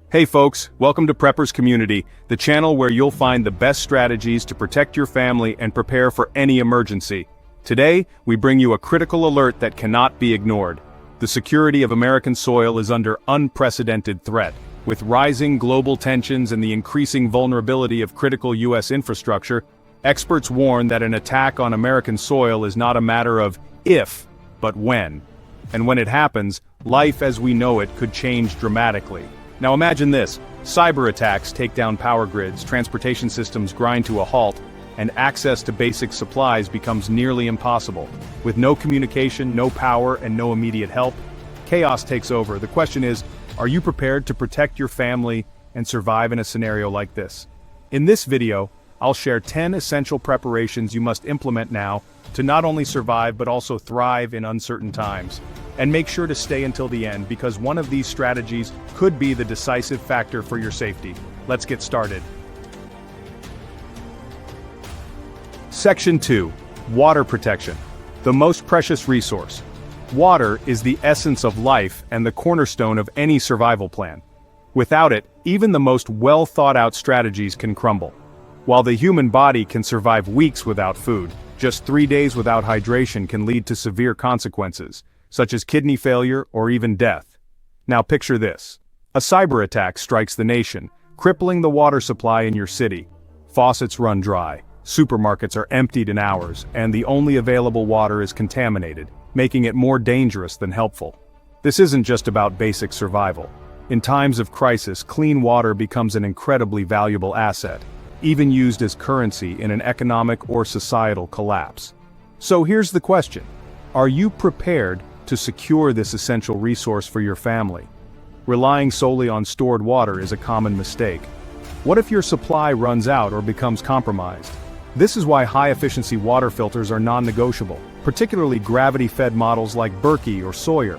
Hey folks, welcome to Preppers Community, the channel where you'll find the best strategies to protect your family and prepare for any emergency. Today, we bring you a critical alert that cannot be ignored. The security of American soil is under unprecedented threat. With rising global tensions and the increasing vulnerability of critical U.S. infrastructure, experts warn that an attack on American soil is not a matter of if, but when. And when it happens, life as we know it could change dramatically. Now imagine this: cyber attacks take down power grids, transportation systems grind to a halt, and access to basic supplies becomes nearly impossible. With no communication, no power, and no immediate help, chaos takes over. The question is, are you prepared to protect your family and survive in a scenario like this? In this video, I'll share 10 essential preparations you must implement now to not only survive but also thrive in uncertain times. And make sure to stay until the end, because one of these strategies could be the decisive factor for your safety. Let's get started. Section 2. Water protection. The most precious resource. Water is the essence of life and the cornerstone of any survival plan. Without it, even the most well-thought-out strategies can crumble. While the human body can survive weeks without food, just 3 days without hydration can lead to severe consequences, such as kidney failure or even death. Now picture this. A cyber attack strikes the nation, crippling the water supply in your city. Faucets run dry, supermarkets are emptied in hours, and the only available water is contaminated, making it more dangerous than helpful. This isn't just about basic survival. In times of crisis, clean water becomes an incredibly valuable asset, even used as currency in an economic or societal collapse. So here's the question: are you prepared to secure this essential resource for your family? Relying solely on stored water is a common mistake. What if your supply runs out or becomes compromised? This is why high-efficiency water filters are non-negotiable, particularly gravity-fed models like Berkey or Sawyer.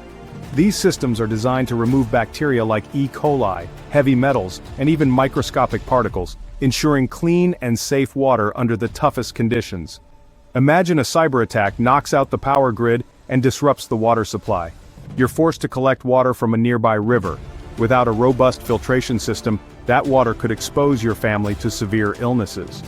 These systems are designed to remove bacteria like E. coli, heavy metals, and even microscopic particles, ensuring clean and safe water under the toughest conditions. Imagine a cyber attack knocks out the power grid and disrupts the water supply. You're forced to collect water from a nearby river. Without a robust filtration system, that water could expose your family to severe illnesses.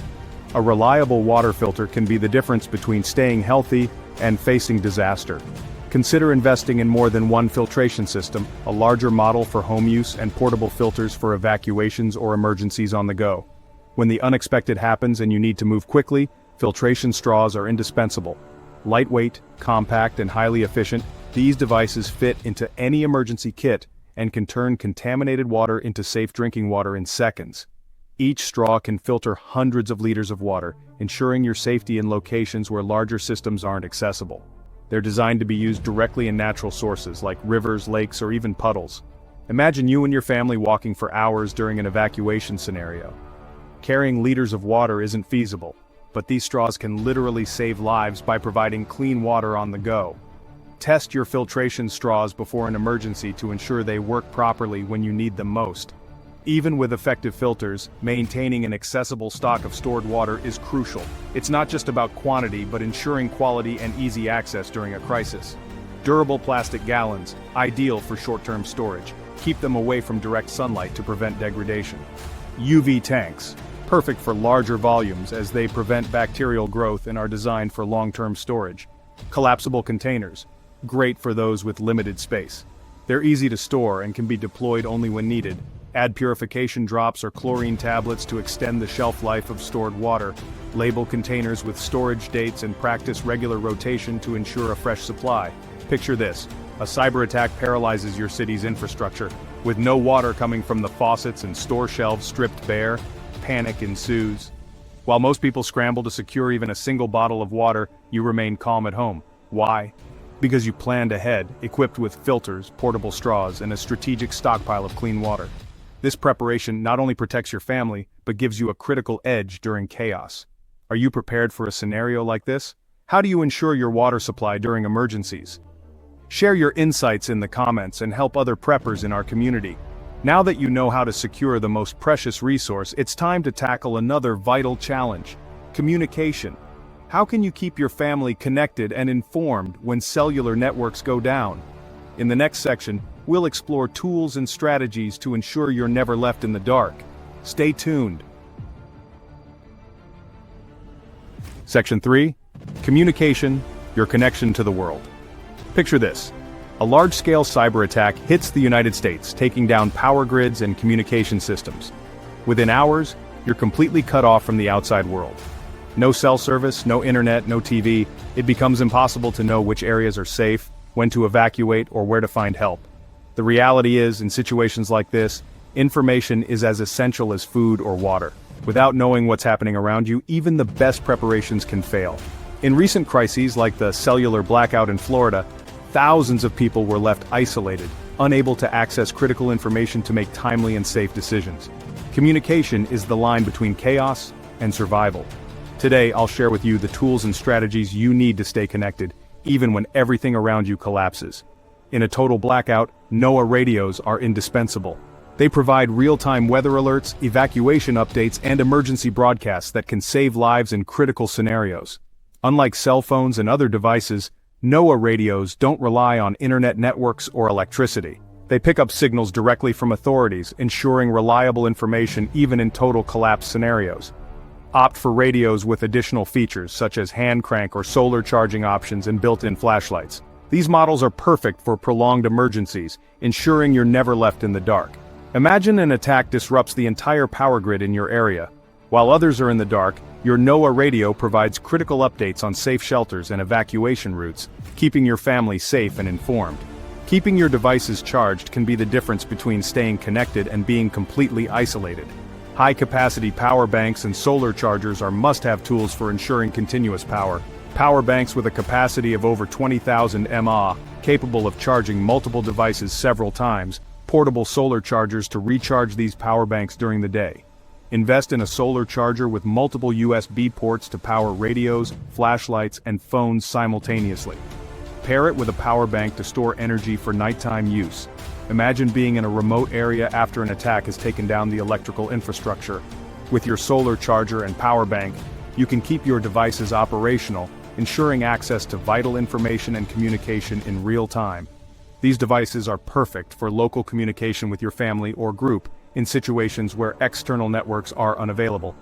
A reliable water filter can be the difference between staying healthy and facing disaster. Consider investing in more than one filtration system, a larger model for home use and portable filters for evacuations or emergencies on the go. When the unexpected happens and you need to move quickly, filtration straws are indispensable. Lightweight, compact, and highly efficient, these devices fit into any emergency kit and can turn contaminated water into safe drinking water in seconds. Each straw can filter hundreds of liters of water, ensuring your safety in locations where larger systems aren't accessible. They're designed to be used directly in natural sources like rivers, lakes, or even puddles. Imagine you and your family walking for hours during an evacuation scenario. Carrying liters of water isn't feasible, but these straws can literally save lives by providing clean water on the go. Test your filtration straws before an emergency to ensure they work properly when you need them most. Even with effective filters, maintaining an accessible stock of stored water is crucial. It's not just about quantity, but ensuring quality and easy access during a crisis. Durable plastic gallons, ideal for short-term storage. Keep them away from direct sunlight to prevent degradation. UV tanks, perfect for larger volumes as they prevent bacterial growth and are designed for long-term storage. Collapsible containers, great for those with limited space. They're easy to store and can be deployed only when needed. Add purification drops or chlorine tablets to extend the shelf life of stored water. Label containers with storage dates and practice regular rotation to ensure a fresh supply. Picture this: a cyber attack paralyzes your city's infrastructure. With no water coming from the faucets and store shelves stripped bare, panic ensues. While most people scramble to secure even a single bottle of water, you remain calm at home. Why? Because you planned ahead, equipped with filters, portable straws, and a strategic stockpile of clean water. This preparation not only protects your family, but gives you a critical edge during chaos. Are you prepared for a scenario like this? How do you ensure your water supply during emergencies? Share your insights in the comments and help other preppers in our community. Now that you know how to secure the most precious resource, it's time to tackle another vital challenge: communication. How can you keep your family connected and informed when cellular networks go down? In the next section, we'll explore tools and strategies to ensure you're never left in the dark. Stay tuned. Section 3. Communication, your connection to the world. Picture this. A large-scale cyber attack hits the United States, taking down power grids and communication systems. Within hours, you're completely cut off from the outside world. No cell service, no internet, no TV. It becomes impossible to know which areas are safe, when to evacuate, or where to find help. The reality is, in situations like this, information is as essential as food or water. Without knowing what's happening around you, even the best preparations can fail. In recent crises like the cellular blackout in Florida, thousands of people were left isolated, unable to access critical information to make timely and safe decisions. Communication is the line between chaos and survival. Today, I'll share with you the tools and strategies you need to stay connected, even when everything around you collapses. In a total blackout, NOAA radios are indispensable. They provide real-time weather alerts, evacuation updates, and emergency broadcasts that can save lives in critical scenarios. Unlike cell phones and other devices, NOAA radios don't rely on internet networks or electricity. They pick up signals directly from authorities, ensuring reliable information even in total collapse scenarios. Opt for radios with additional features such as hand crank or solar charging options and built-in flashlights. These models are perfect for prolonged emergencies, ensuring you're never left in the dark. Imagine an attack disrupts the entire power grid in your area. While others are in the dark, your NOAA radio provides critical updates on safe shelters and evacuation routes, keeping your family safe and informed. Keeping your devices charged can be the difference between staying connected and being completely isolated. High-capacity power banks and solar chargers are must-have tools for ensuring continuous power. Power banks with a capacity of over 20,000 mAh, capable of charging multiple devices several times, portable solar chargers to recharge these power banks during the day. Invest in a solar charger with multiple USB ports to power radios, flashlights, and phones simultaneously. Pair it with a power bank to store energy for nighttime use. Imagine being in a remote area after an attack has taken down the electrical infrastructure. With your solar charger and power bank, you can keep your devices operational, ensuring access to vital information and communication in real time. These devices are perfect for local communication with your family or group in situations where external networks are unavailable.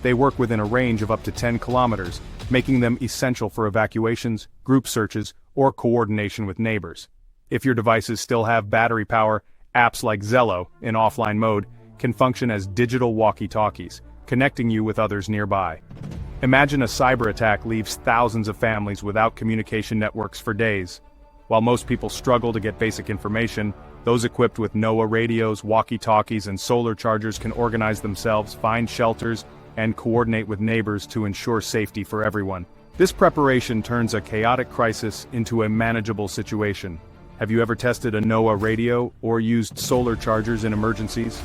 They work within a range of up to 10 kilometers, making them essential for evacuations, group searches, or coordination with neighbors. If your devices still have battery power, apps like Zello, in offline mode, can function as digital walkie-talkies, connecting you with others nearby. Imagine a cyber attack leaves thousands of families without communication networks for days. While most people struggle to get basic information, those equipped with NOAA radios, walkie-talkies, and solar chargers can organize themselves, find shelters, and coordinate with neighbors to ensure safety for everyone. This preparation turns a chaotic crisis into a manageable situation. Have you ever tested a NOAA radio or used solar chargers in emergencies?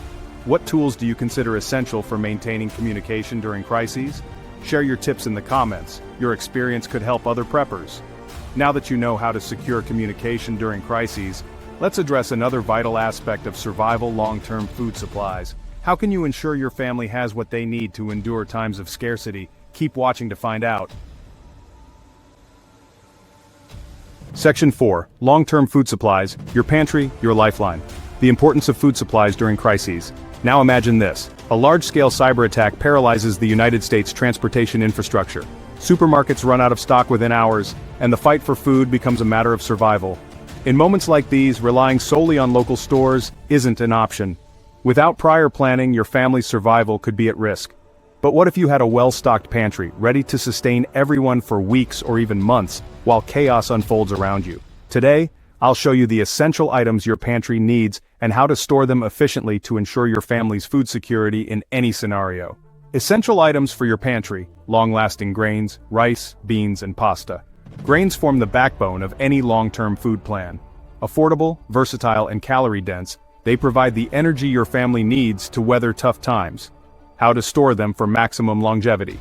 What tools do you consider essential for maintaining communication during crises? Share your tips in the comments. Your experience could help other preppers. Now that you know how to secure communication during crises, let's address another vital aspect of survival: long-term food supplies. How can you ensure your family has what they need to endure times of scarcity? Keep watching to find out. Section 4. Long-term food supplies, your pantry, your lifeline. The importance of food supplies during crises. Now imagine this. A large-scale cyber attack paralyzes the United States transportation infrastructure. Supermarkets run out of stock within hours, and the fight for food becomes a matter of survival. In moments like these, relying solely on local stores isn't an option. Without prior planning, your family's survival could be at risk. But what if you had a well-stocked pantry, ready to sustain everyone for weeks or even months, while chaos unfolds around you? Today, I'll show you the essential items your pantry needs and how to store them efficiently to ensure your family's food security in any scenario. Essential items for your pantry: long-lasting grains, rice, beans, and pasta. Grains form the backbone of any long-term food plan. Affordable, versatile, and calorie-dense, they provide the energy your family needs to weather tough times. How to store them for maximum longevity.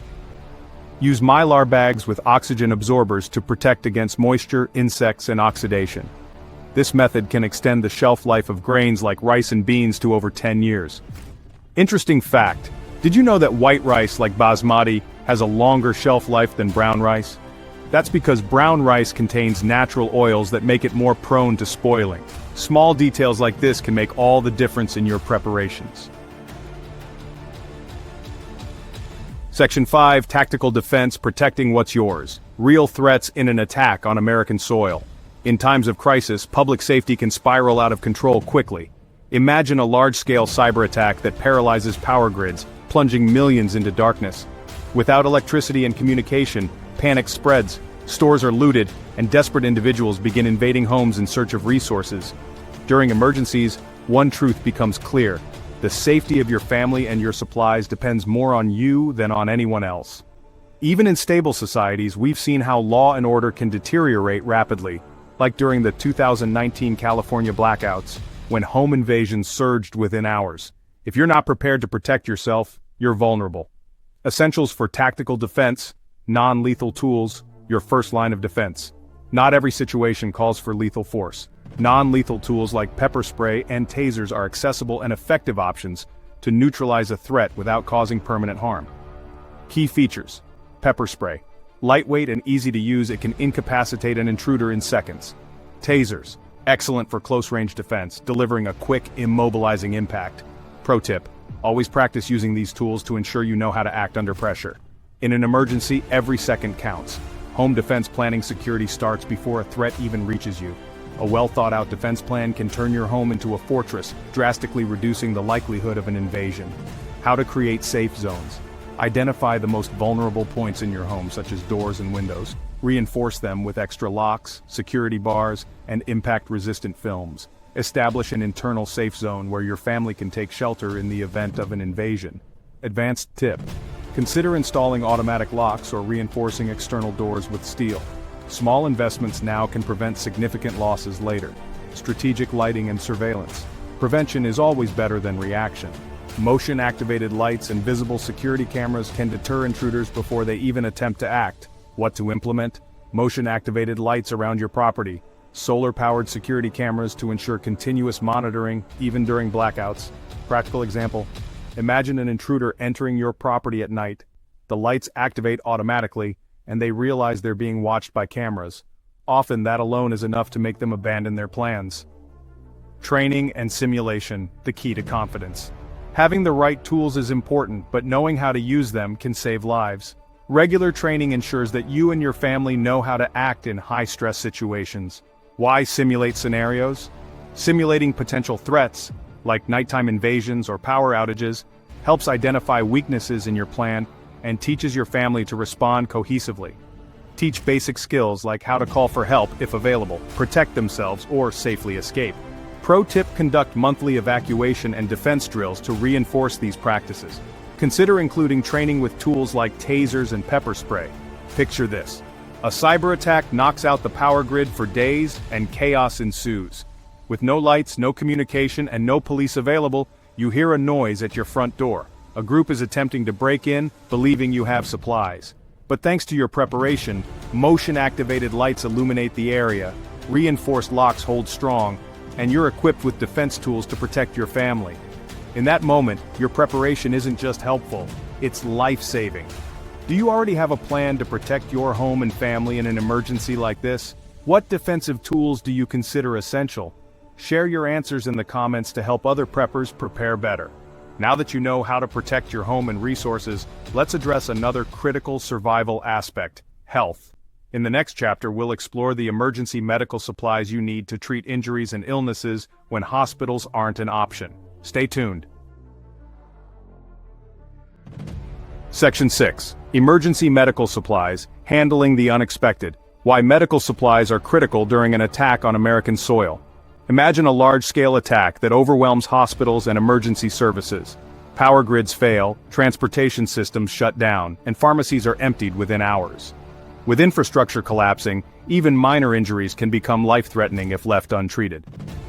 Use Mylar bags with oxygen absorbers to protect against moisture, insects, and oxidation. This method can extend the shelf life of grains like rice and beans to over 10 years. Interesting fact: did you know that white rice like basmati has a longer shelf life than brown rice? That's because brown rice contains natural oils that make it more prone to spoiling. Small details like this can make all the difference in your preparations. Section 5, Tactical Defense, Protecting What's Yours. Real threats in an attack on American soil. In times of crisis, public safety can spiral out of control quickly. Imagine a large-scale cyber attack that paralyzes power grids, plunging millions into darkness. Without electricity and communication, panic spreads, stores are looted, and desperate individuals begin invading homes in search of resources. During emergencies, one truth becomes clear: the safety of your family and your supplies depends more on you than on anyone else. Even in stable societies, we've seen how law and order can deteriorate rapidly, like during the 2019 California blackouts, when home invasions surged within hours. If you're not prepared to protect yourself, you're vulnerable. Essentials for tactical defense: non-lethal tools, your first line of defense. Not every situation calls for lethal force. Non-lethal tools like pepper spray and tasers are accessible and effective options to neutralize a threat without causing permanent harm. Key features: pepper spray. Lightweight and easy to use, it can incapacitate an intruder in seconds. Tasers. Excellent for close-range defense, delivering a quick, immobilizing impact. Pro tip: always practice using these tools to ensure you know how to act under pressure. In an emergency, every second counts. Home defense planning security starts before a threat even reaches you. A well-thought-out defense plan can turn your home into a fortress, drastically reducing the likelihood of an invasion. How to create safe zones. Identify the most vulnerable points in your home, such as doors and windows. Reinforce them with extra locks, security bars, and impact-resistant films. Establish an internal safe zone where your family can take shelter in the event of an invasion. Advanced tip: consider installing automatic locks or reinforcing external doors with steel. Small investments now can prevent significant losses later. Strategic lighting and surveillance. Prevention is always better than reaction. Motion-activated lights and visible security cameras can deter intruders before they even attempt to act. What to implement? Motion-activated lights around your property. Solar-powered security cameras to ensure continuous monitoring, even during blackouts. Practical example: imagine an intruder entering your property at night. The lights activate automatically, and they realize they're being watched by cameras. Often that alone is enough to make them abandon their plans. Training and simulation, the key to confidence. Having the right tools is important, but knowing how to use them can save lives. Regular training ensures that you and your family know how to act in high-stress situations. Why simulate scenarios? Simulating potential threats, like nighttime invasions or power outages, helps identify weaknesses in your plan and teaches your family to respond cohesively. Teach basic skills like how to call for help if available, protect themselves, or safely escape. Pro tip: conduct monthly evacuation and defense drills to reinforce these practices. Consider including training with tools like tasers and pepper spray. Picture this: a cyber attack knocks out the power grid for days and chaos ensues. With no lights, no communication, and no police available, you hear a noise at your front door. A group is attempting to break in, believing you have supplies. But thanks to your preparation, motion-activated lights illuminate the area, reinforced locks hold strong, and you're equipped with defense tools to protect your family. In that moment, your preparation isn't just helpful, it's life-saving. Do you already have a plan to protect your home and family in an emergency like this? What defensive tools do you consider essential? Share your answers in the comments to help other preppers prepare better. Now that you know how to protect your home and resources, let's address another critical survival aspect: health. In the next chapter, we'll explore the emergency medical supplies you need to treat injuries and illnesses when hospitals aren't an option. Stay tuned. Section 6. Emergency medical supplies, handling the unexpected. Why medical supplies are critical during an attack on American soil. Imagine a large-scale attack that overwhelms hospitals and emergency services. Power grids fail, transportation systems shut down, and pharmacies are emptied within hours. With infrastructure collapsing, even minor injuries can become life-threatening if left untreated.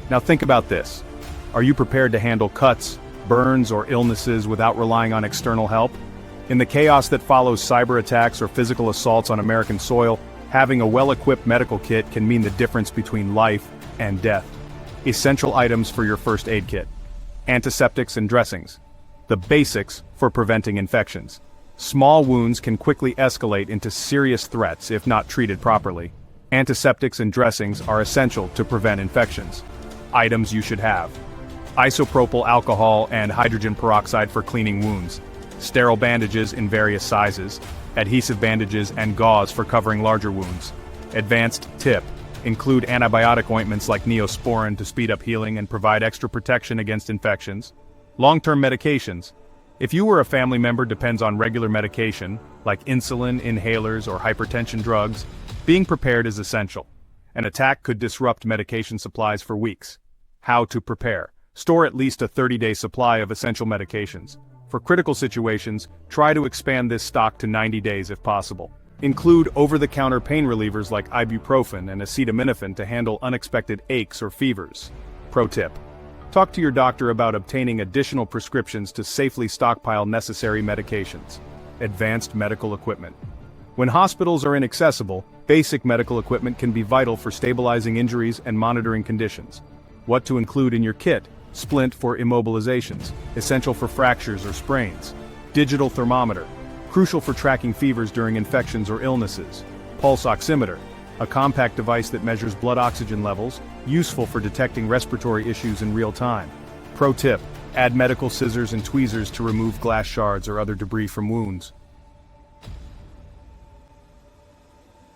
Now think about this. Are you prepared to handle cuts, burns, or illnesses without relying on external help? In the chaos that follows cyber attacks or physical assaults on American soil, having a well-equipped medical kit can mean the difference between life and death. Essential items for your first aid kit. Antiseptics and dressings. The basics for preventing infections. Small wounds can quickly escalate into serious threats if not treated properly. Antiseptics and dressings are essential to prevent infections. Items you should have: isopropyl alcohol and hydrogen peroxide for cleaning wounds, sterile bandages in various sizes, adhesive bandages and gauze for covering larger wounds. Advanced tip: include antibiotic ointments like Neosporin to speed up healing and provide extra protection against infections. Long-term medications: if you or a family member depends on regular medication, like insulin, inhalers, or hypertension drugs, being prepared is essential. An attack could disrupt medication supplies for weeks. How to prepare: store at least a 30-day supply of essential medications. For critical situations, try to expand this stock to 90 days if possible. Include over-the-counter pain relievers like ibuprofen and acetaminophen to handle unexpected aches or fevers. Pro tip: talk to your doctor about obtaining additional prescriptions to safely stockpile necessary medications. Advanced medical equipment: when hospitals are inaccessible, basic medical equipment can be vital for stabilizing injuries and monitoring conditions. What to include in your kit: splint for immobilizations, essential for fractures or sprains. Digital thermometer, crucial for tracking fevers during infections or illnesses. Pulse oximeter, a compact device that measures blood oxygen levels, useful for detecting respiratory issues in real time. Pro tip: add medical scissors and tweezers to remove glass shards or other debris from wounds.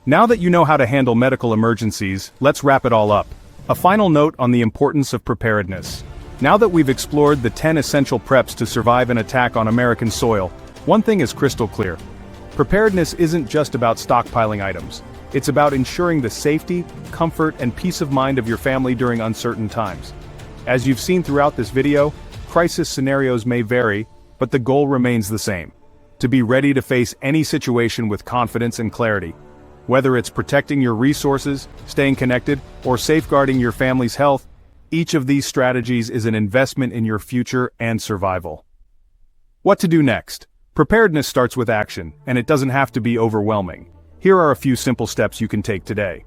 Now that you know how to handle medical emergencies, let's wrap it all up. A final note on the importance of preparedness. Now that we've explored the 10 essential preps to survive an attack on American soil, one thing is crystal clear. Preparedness isn't just about stockpiling items. It's about ensuring the safety, comfort, and peace of mind of your family during uncertain times. As you've seen throughout this video, crisis scenarios may vary, but the goal remains the same: to be ready to face any situation with confidence and clarity. Whether it's protecting your resources, staying connected, or safeguarding your family's health, each of these strategies is an investment in your future and survival. What to do next? Preparedness starts with action, and it doesn't have to be overwhelming. Here are a few simple steps you can take today.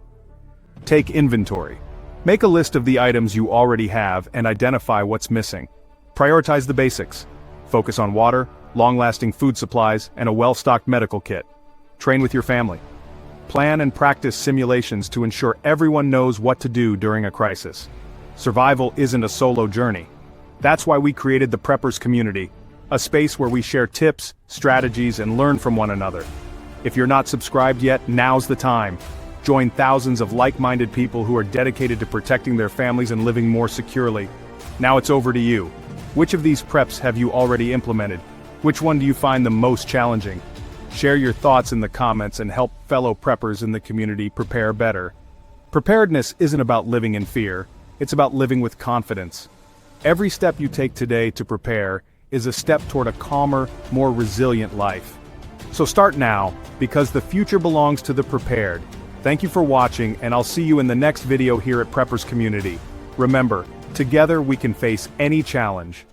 Take inventory. Make a list of the items you already have and identify what's missing. Prioritize the basics. Focus on water, long-lasting food supplies, and a well-stocked medical kit. Train with your family. Plan and practice simulations to ensure everyone knows what to do during a crisis. Survival isn't a solo journey. That's why we created the Preppers community, a space where we share tips, strategies, and learn from one another. If you're not subscribed yet, now's the time. Join thousands of like-minded people who are dedicated to protecting their families and living more securely. Now it's over to you. Which of these preps have you already implemented? Which one do you find the most challenging? Share your thoughts in the comments and help fellow preppers in the community prepare better. Preparedness isn't about living in fear. It's about living with confidence. Every step you take today to prepare is a step toward a calmer, more resilient life. So start now, because the future belongs to the prepared. Thank you for watching, and I'll see you in the next video here at Preppers Community. Remember, together we can face any challenge.